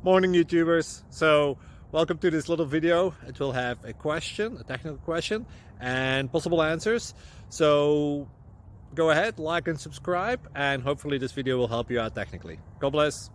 Morning YouTubers. So welcome to this little video. It will have a question, a technical question, and possible answers. So go ahead, like and subscribe, and hopefully this video will help you out technically. God bless.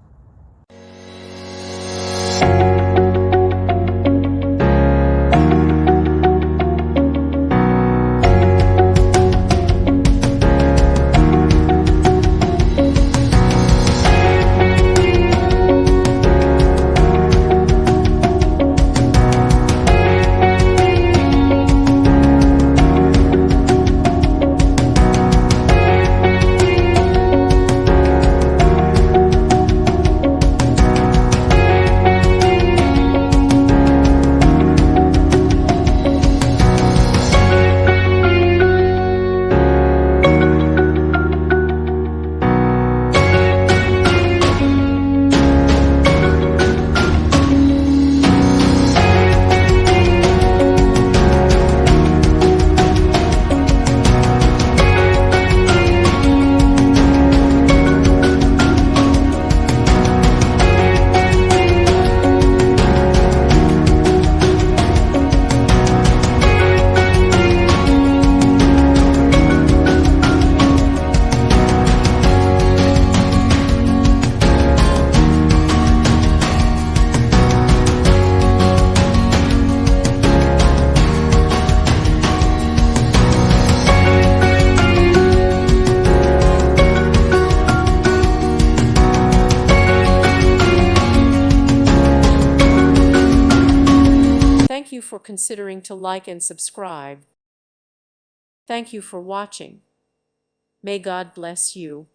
Thank you for considering to like and subscribe. Thank you for watching. May God bless you.